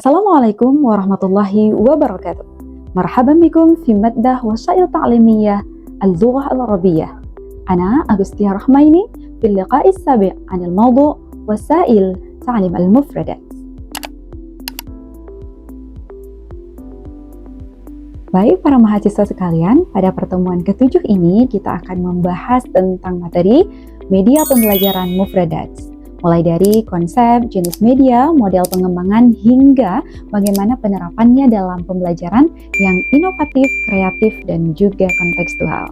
Assalamualaikum warahmatullahi wabarakatuh. Marhaban bikum fi maddah wasail ta'limiyah al-lughah al-arabiyyah. Ana Agustia Rahmaini fil liqa'i as-sabi' 'an al-mawdu' wasail ta'lim al-mufradat. Baik para mahasiswa sekalian, pada pertemuan ke-7 ini kita akan membahas tentang materi media pembelajaran mufradat. Mulai dari konsep, jenis media, model pengembangan, hingga bagaimana penerapannya dalam pembelajaran yang inovatif, kreatif, dan juga kontekstual.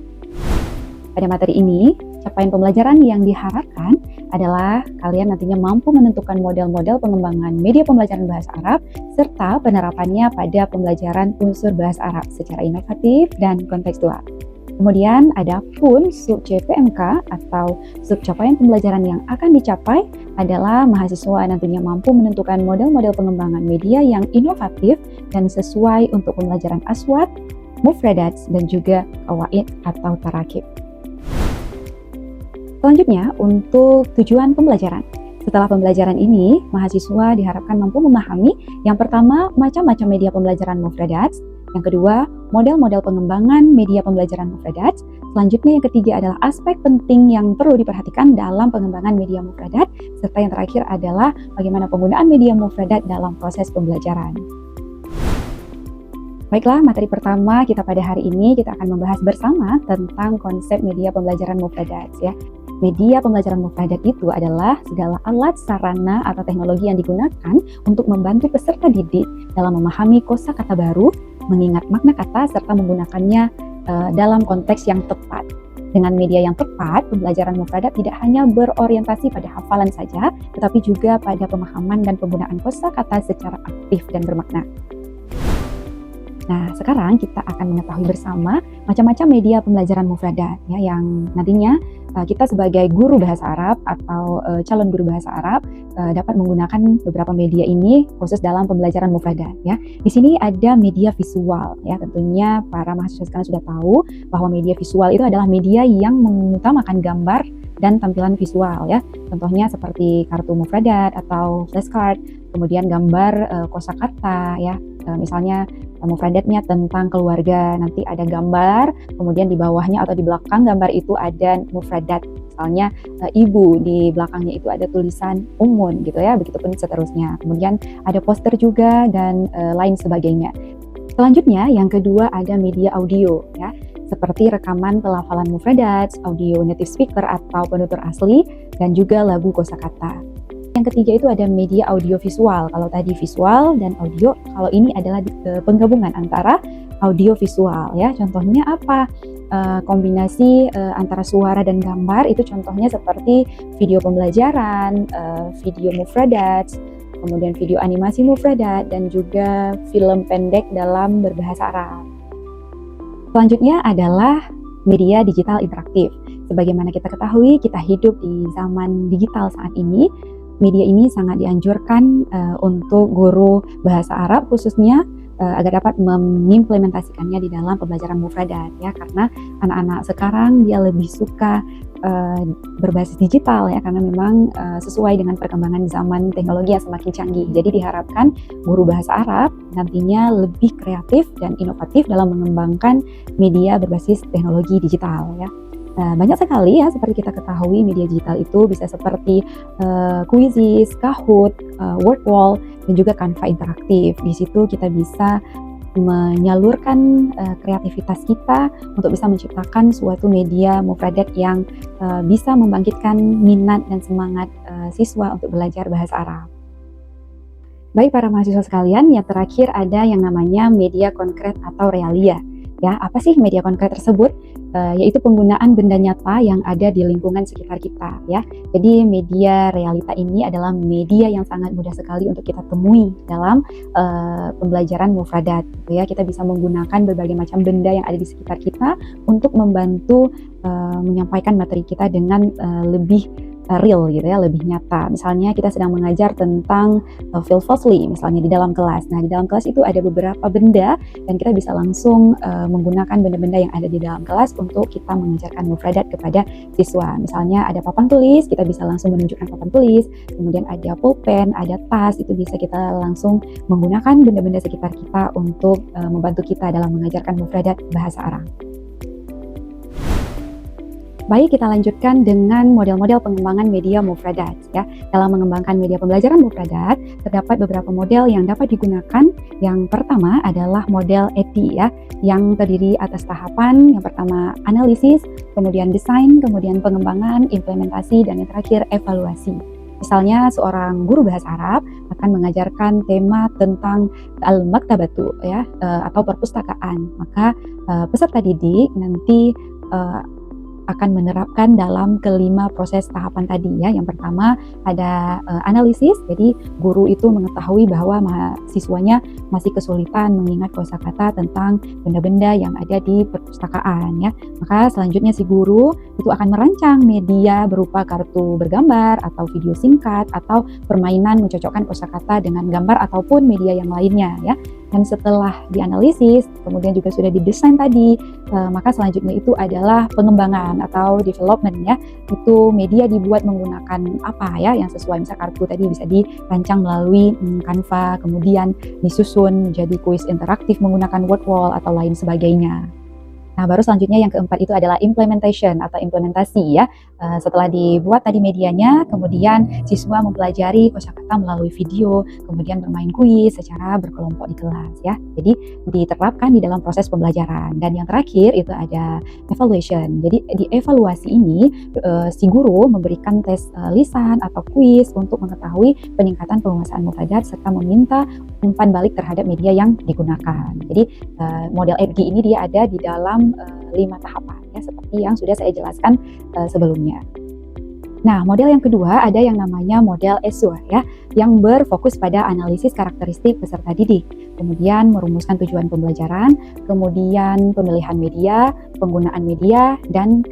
Pada materi ini, capaian pembelajaran yang diharapkan adalah kalian nantinya mampu menentukan model-model pengembangan media pembelajaran bahasa Arab serta penerapannya pada pembelajaran unsur bahasa Arab secara inovatif dan kontekstual. Kemudian ada pun sub JPMK atau sub capaian pembelajaran yang akan dicapai adalah mahasiswa nantinya mampu menentukan model-model pengembangan media yang inovatif dan sesuai untuk pembelajaran aswad, mufradat, dan juga qawaid atau tarakib. Selanjutnya untuk tujuan pembelajaran. Setelah pembelajaran ini, mahasiswa diharapkan mampu memahami yang pertama macam-macam media pembelajaran mufradat, yang kedua, model-model pengembangan media pembelajaran mufradat. Selanjutnya yang ketiga adalah aspek penting yang perlu diperhatikan dalam pengembangan media mufradat. Serta yang terakhir adalah bagaimana penggunaan media mufradat dalam proses pembelajaran. Baiklah, materi pertama kita pada hari ini kita akan membahas bersama tentang konsep media pembelajaran mufradat ya. Media pembelajaran mufradat itu adalah segala alat, sarana, atau teknologi yang digunakan untuk membantu peserta didik dalam memahami kosakata baru, mengingat makna kata, serta menggunakannya dalam konteks yang tepat. Dengan media yang tepat, pembelajaran mufradat tidak hanya berorientasi pada hafalan saja, tetapi juga pada pemahaman dan penggunaan kosakata secara aktif dan bermakna. Nah, sekarang kita akan mengetahui bersama macam-macam media pembelajaran mufradat ya, yang nantinya kita sebagai guru bahasa Arab atau calon guru bahasa Arab dapat menggunakan beberapa media ini khusus dalam pembelajaran mufradat ya. Di sini ada media visual ya. Tentunya para mahasiswa sekarang sudah tahu bahwa media visual itu adalah media yang mengutamakan gambar dan tampilan visual ya. Contohnya seperti kartu mufradat atau flashcard, kemudian gambar kosakata ya. Misalnya mufradatnya tentang keluarga, nanti ada gambar, kemudian di bawahnya atau di belakang gambar itu ada mufradat, misalnya ibu, di belakangnya itu ada tulisan umun gitu ya, begitupun seterusnya. Kemudian ada poster juga dan lain sebagainya. Selanjutnya yang kedua ada media audio ya, seperti rekaman pelafalan mufradat, audio native speaker atau penutur asli, dan juga lagu kosakata. Yang ketiga itu ada media audio visual. Kalau tadi visual dan audio, kalau ini adalah penggabungan antara audio visual ya. Contohnya apa? Kombinasi antara suara dan gambar itu contohnya seperti video pembelajaran, video mufradat, kemudian video animasi mufradat, dan juga film pendek dalam berbahasa Arab. Selanjutnya adalah media digital interaktif. Sebagaimana kita ketahui, kita hidup di zaman digital saat ini. Media ini sangat dianjurkan untuk guru bahasa Arab khususnya agar dapat mengimplementasikannya di dalam pembelajaran mufradat ya, karena anak-anak sekarang dia lebih suka berbasis digital ya, karena memang sesuai dengan perkembangan zaman teknologi yang semakin canggih. Jadi diharapkan guru bahasa Arab nantinya lebih kreatif dan inovatif dalam mengembangkan media berbasis teknologi digital ya. Banyak sekali ya, seperti kita ketahui media digital itu bisa seperti Quizizz, Kahoot, Wordwall, dan juga Canva interaktif. Di situ kita bisa menyalurkan kreativitas kita untuk bisa menciptakan suatu media mufradat yang bisa membangkitkan minat dan semangat siswa untuk belajar bahasa Arab. Baik para mahasiswa sekalian, yang terakhir ada yang namanya media konkret atau realia. Ya, apa sih media konkret tersebut? Yaitu penggunaan benda nyata yang ada di lingkungan sekitar kita ya. Jadi media realita ini adalah media yang sangat mudah sekali untuk kita temui dalam pembelajaran mufradat gitu ya. Kita bisa menggunakan berbagai macam benda yang ada di sekitar kita untuk membantu menyampaikan materi kita dengan lebih real gitu ya, lebih nyata. Misalnya kita sedang mengajar tentang feel falsely misalnya di dalam kelas. Nah, di dalam kelas itu ada beberapa benda dan kita bisa langsung menggunakan benda-benda yang ada di dalam kelas untuk kita mengajarkan mufradat kepada siswa. Misalnya ada papan tulis, kita bisa langsung menunjukkan papan tulis, kemudian ada pulpen, ada tas, itu bisa kita langsung menggunakan benda-benda sekitar kita untuk membantu kita dalam mengajarkan mufradat bahasa Arab. Baik, kita lanjutkan dengan model-model pengembangan media mufradat ya. Dalam mengembangkan media pembelajaran mufradat, terdapat beberapa model yang dapat digunakan. Yang pertama adalah model EDI ya, yang terdiri atas tahapan. Yang pertama analisis, kemudian desain, kemudian pengembangan, implementasi, dan yang terakhir evaluasi. Misalnya seorang guru bahasa Arab akan mengajarkan tema tentang al-maktabatu ya, atau perpustakaan. Maka peserta didik nanti akan menerapkan dalam kelima proses tahapan tadi ya. Yang pertama ada analisis, jadi guru itu mengetahui bahwa mahasiswanya masih kesulitan mengingat kosakata tentang benda-benda yang ada di perpustakaan ya. Maka selanjutnya si guru itu akan merancang media berupa kartu bergambar atau video singkat atau permainan mencocokkan kosakata dengan gambar ataupun media yang lainnya ya. Dan setelah dianalisis, kemudian juga sudah didesain tadi, maka selanjutnya itu adalah pengembangan atau development ya. Itu media dibuat menggunakan apa ya yang sesuai, misal kartu tadi bisa dirancang melalui Canva, kemudian disusun menjadi kuis interaktif menggunakan word wall atau lain sebagainya. Nah, baru selanjutnya yang keempat itu adalah implementation atau implementasi ya. Setelah dibuat tadi medianya, kemudian siswa mempelajari kosakata melalui video, kemudian bermain kuis secara berkelompok di kelas ya. Jadi diterapkan di dalam proses pembelajaran. Dan yang terakhir itu ada evaluation. Jadi di evaluasi ini si guru memberikan tes lisan atau kuis untuk mengetahui peningkatan penguasaan mufradat serta meminta umpan balik terhadap media yang digunakan. Jadi model EDGI ini dia ada di dalam 5 tahapan ya, seperti yang sudah saya jelaskan sebelumnya. Nah, model yang kedua ada yang namanya model ESUR ya, yang berfokus pada analisis karakteristik peserta didik, kemudian merumuskan tujuan pembelajaran, kemudian pemilihan media, penggunaan media, dan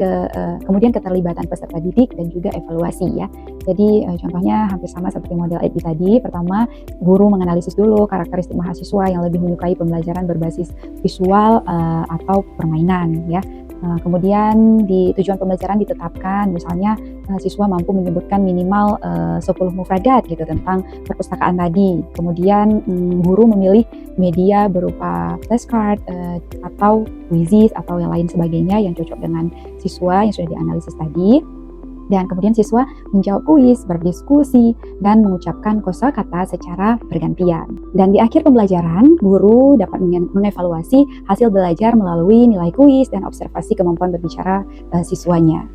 kemudian keterlibatan peserta didik dan juga evaluasi ya. Jadi contohnya hampir sama seperti model EDI tadi. Pertama, guru menganalisis dulu karakteristik mahasiswa yang lebih menyukai pembelajaran berbasis visual atau permainan ya. Kemudian di tujuan pembelajaran ditetapkan, misalnya siswa mampu menyebutkan minimal 10 mufradat gitu tentang perpustakaan tadi. Kemudian guru memilih media berupa flashcard atau quizzes atau yang lain sebagainya yang cocok dengan siswa yang sudah dianalisis tadi. Dan kemudian siswa menjawab kuis, berdiskusi, dan mengucapkan kosakata secara bergantian. Dan di akhir pembelajaran, guru dapat mengevaluasi hasil belajar melalui nilai kuis dan observasi kemampuan berbicara siswanya.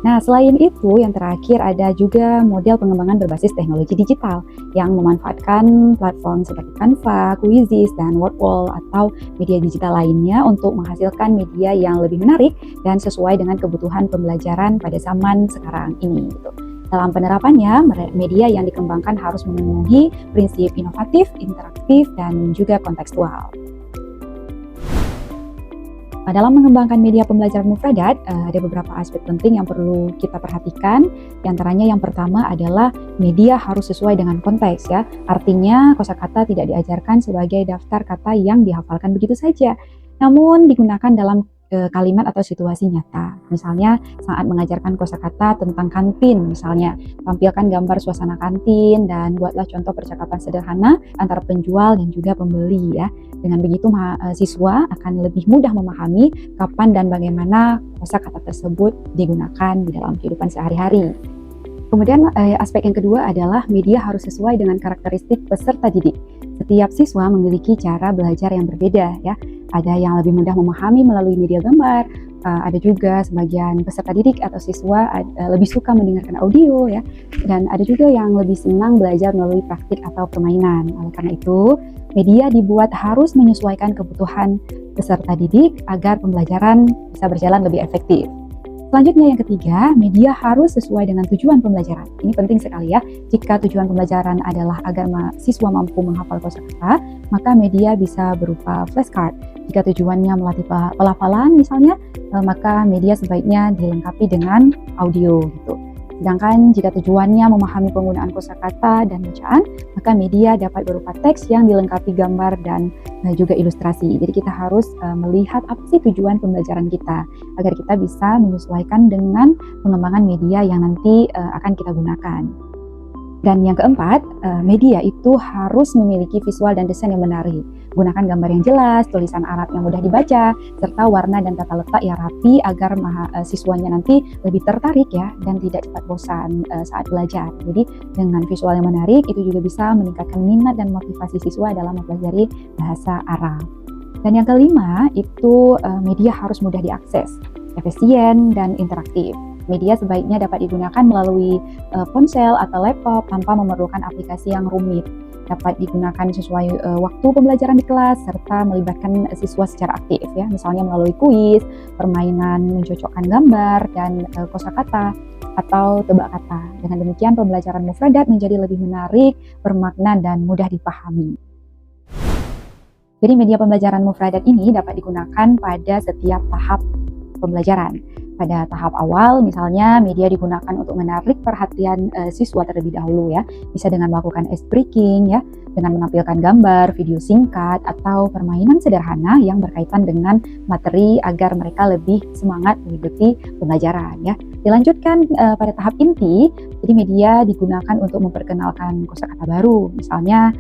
Nah, selain itu, yang terakhir ada juga model pengembangan berbasis teknologi digital yang memanfaatkan platform seperti Canva, Quizzes, dan Wordwall atau media digital lainnya untuk menghasilkan media yang lebih menarik dan sesuai dengan kebutuhan pembelajaran pada zaman sekarang ini. Gitu. Dalam penerapannya, media yang dikembangkan harus memenuhi prinsip inovatif, interaktif, dan juga kontekstual. Dalam mengembangkan media pembelajaran mufradat, ada beberapa aspek penting yang perlu kita perhatikan. Di antaranya yang pertama adalah media harus sesuai dengan konteks ya. Artinya kosakata tidak diajarkan sebagai daftar kata yang dihafalkan begitu saja, namun digunakan dalam kalimat atau situasi nyata. Misalnya saat mengajarkan kosakata tentang kantin, misalnya tampilkan gambar suasana kantin dan buatlah contoh percakapan sederhana antara penjual dan juga pembeli ya. Dengan begitu siswa akan lebih mudah memahami kapan dan bagaimana kosakata tersebut digunakan di dalam kehidupan sehari-hari. Kemudian aspek yang kedua adalah media harus sesuai dengan karakteristik peserta didik. Setiap siswa memiliki cara belajar yang berbeda ya. Ada yang lebih mudah memahami melalui media gambar, ada juga sebagian peserta didik atau siswa lebih suka mendengarkan audio ya, dan ada juga yang lebih senang belajar melalui praktik atau permainan. Oleh karena itu, media dibuat harus menyesuaikan kebutuhan peserta didik agar pembelajaran bisa berjalan lebih efektif. Selanjutnya yang ketiga, media harus sesuai dengan tujuan pembelajaran. Ini penting sekali ya. Jika tujuan pembelajaran adalah agar siswa mampu menghafal kosakata, maka media bisa berupa flashcard. Jika tujuannya melatih pelafalan misalnya, maka media sebaiknya dilengkapi dengan audio gitu. Sedangkan jika tujuannya memahami penggunaan kosakata dan bacaan, maka media dapat berupa teks yang dilengkapi gambar dan juga ilustrasi. Jadi kita harus melihat apa sih tujuan pembelajaran kita, agar kita bisa menyesuaikan dengan pengembangan media yang nanti akan kita gunakan. Dan yang keempat, media itu harus memiliki visual dan desain yang menarik. Gunakan gambar yang jelas, tulisan Arab yang mudah dibaca, serta warna dan tata letak yang rapi agar siswanya nanti lebih tertarik ya dan tidak cepat bosan saat belajar. Jadi dengan visual yang menarik itu juga bisa meningkatkan minat dan motivasi siswa dalam mempelajari bahasa Arab. Dan yang kelima itu media harus mudah diakses, efisien dan interaktif. Media sebaiknya dapat digunakan melalui ponsel atau laptop tanpa memerlukan aplikasi yang rumit. Dapat digunakan sesuai waktu pembelajaran di kelas serta melibatkan siswa secara aktif ya, misalnya melalui kuis, permainan mencocokkan gambar dan kosakata atau tebak kata. Dengan demikian pembelajaran mufradat menjadi lebih menarik, bermakna dan mudah dipahami. Jadi media pembelajaran mufradat ini dapat digunakan pada setiap tahap pembelajaran. Pada tahap awal, misalnya media digunakan untuk menarik perhatian siswa terlebih dahulu ya, bisa dengan melakukan ice breaking ya, dengan menampilkan gambar, video singkat, atau permainan sederhana yang berkaitan dengan materi agar mereka lebih semangat mengikuti pembelajaran ya. Dilanjutkan pada tahap inti, jadi media digunakan untuk memperkenalkan kosakata baru, misalnya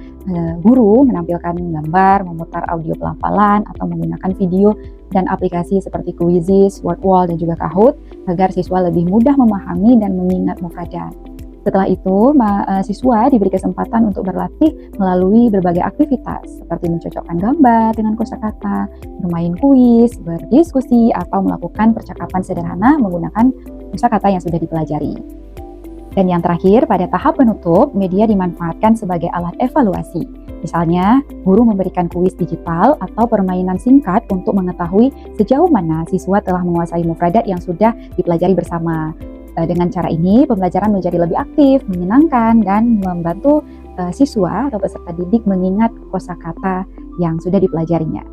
guru menampilkan gambar, memutar audio pelafalan, atau menggunakan video dan aplikasi seperti Quizizz, Wordwall, dan juga Kahoot agar siswa lebih mudah memahami dan mengingat mufradat. Setelah itu, siswa diberi kesempatan untuk berlatih melalui berbagai aktivitas seperti mencocokkan gambar dengan kosakata, bermain kuis, berdiskusi, atau melakukan percakapan sederhana menggunakan kosakata yang sudah dipelajari. Dan yang terakhir, pada tahap penutup, media dimanfaatkan sebagai alat evaluasi. Misalnya, guru memberikan kuis digital atau permainan singkat untuk mengetahui sejauh mana siswa telah menguasai mufradat yang sudah dipelajari bersama. Dengan cara ini, pembelajaran menjadi lebih aktif, menyenangkan, dan membantu siswa atau peserta didik mengingat kosakata yang sudah dipelajarinya.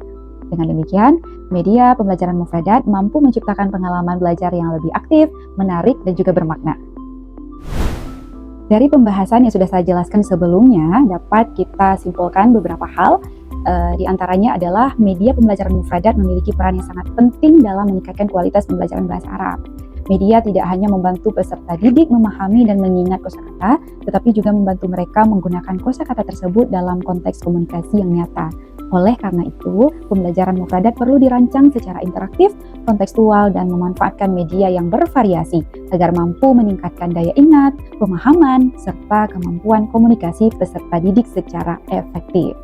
Dengan demikian, media pembelajaran mufradat mampu menciptakan pengalaman belajar yang lebih aktif, menarik, dan juga bermakna. Dari pembahasan yang sudah saya jelaskan sebelumnya, dapat kita simpulkan beberapa hal. Di antaranya adalah media pembelajaran mufradat memiliki peran yang sangat penting dalam meningkatkan kualitas pembelajaran bahasa Arab. Media tidak hanya membantu peserta didik memahami dan mengingat kosakata, tetapi juga membantu mereka menggunakan kosakata tersebut dalam konteks komunikasi yang nyata. Oleh karena itu, pembelajaran mufradat perlu dirancang secara interaktif, kontekstual, dan memanfaatkan media yang bervariasi agar mampu meningkatkan daya ingat, pemahaman, serta kemampuan komunikasi peserta didik secara efektif.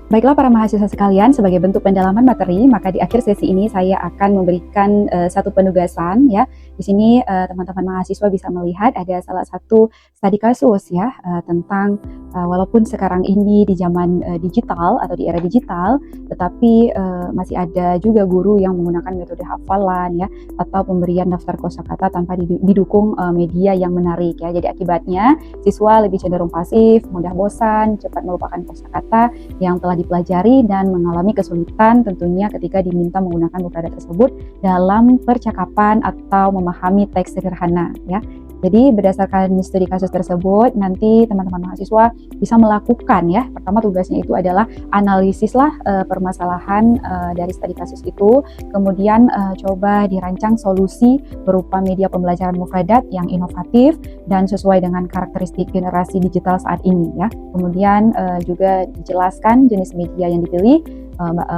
Baiklah para mahasiswa sekalian, sebagai bentuk pendalaman materi, maka di akhir sesi ini saya akan memberikan satu penugasan ya. Di sini teman-teman mahasiswa bisa melihat ada salah satu studi kasus ya tentang walaupun sekarang ini di zaman digital atau di era digital, tetapi masih ada juga guru yang menggunakan metode hafalan ya atau pemberian daftar kosakata tanpa didukung media yang menarik ya. Jadi akibatnya siswa lebih cenderung pasif, mudah bosan, cepat melupakan kosakata yang telah dipelajari dan mengalami kesulitan tentunya ketika diminta menggunakan mufradat tersebut dalam percakapan atau memahami teks sederhana ya. Jadi berdasarkan studi kasus tersebut, nanti teman-teman mahasiswa bisa melakukan ya. Pertama tugasnya itu adalah analisislah permasalahan dari studi kasus itu. Kemudian coba dirancang solusi berupa media pembelajaran mufradat yang inovatif dan sesuai dengan karakteristik generasi digital saat ini ya. Kemudian juga dijelaskan jenis media yang dipilih,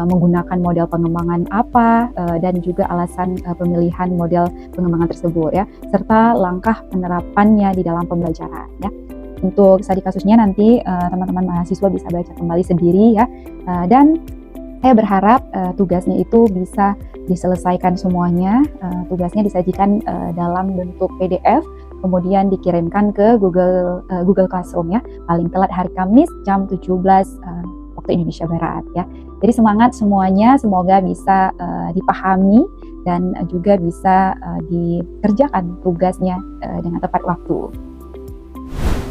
menggunakan model pengembangan apa dan juga alasan pemilihan model pengembangan tersebut ya, serta langkah penerapannya di dalam pembelajaran ya. Untuk studi kasusnya nanti teman-teman mahasiswa bisa baca kembali sendiri ya, dan saya berharap tugasnya itu bisa diselesaikan semuanya. Tugasnya disajikan dalam bentuk PDF, kemudian dikirimkan ke Google Classroom ya, paling telat hari Kamis jam 17 waktu Indonesia Barat ya. Jadi semangat semuanya, semoga bisa dipahami dan juga bisa dikerjakan tugasnya dengan tepat waktu.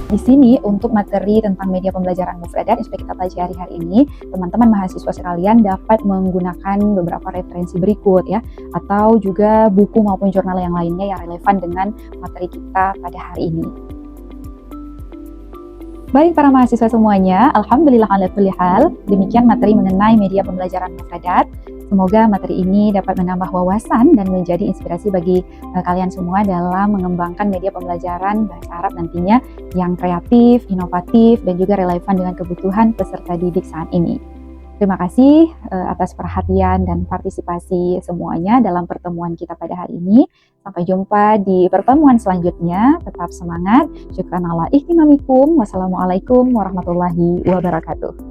Di sini untuk materi tentang media pembelajaran mufradat yang sudah kita pelajari hari ini, teman-teman mahasiswa sekalian dapat menggunakan beberapa referensi berikut ya, atau juga buku maupun jurnal yang lainnya yang relevan dengan materi kita pada hari ini. Baik para mahasiswa semuanya, alhamdulillah ala kulli hal, demikian materi mengenai media pembelajaran mufradat. Semoga materi ini dapat menambah wawasan dan menjadi inspirasi bagi kalian semua dalam mengembangkan media pembelajaran bahasa Arab nantinya yang kreatif, inovatif, dan juga relevan dengan kebutuhan peserta didik saat ini. Terima kasih atas perhatian dan partisipasi semuanya dalam pertemuan kita pada hari ini. Sampai jumpa di pertemuan selanjutnya. Tetap semangat. Syukran ala ihtimamikum. Wassalamualaikum warahmatullahi wabarakatuh.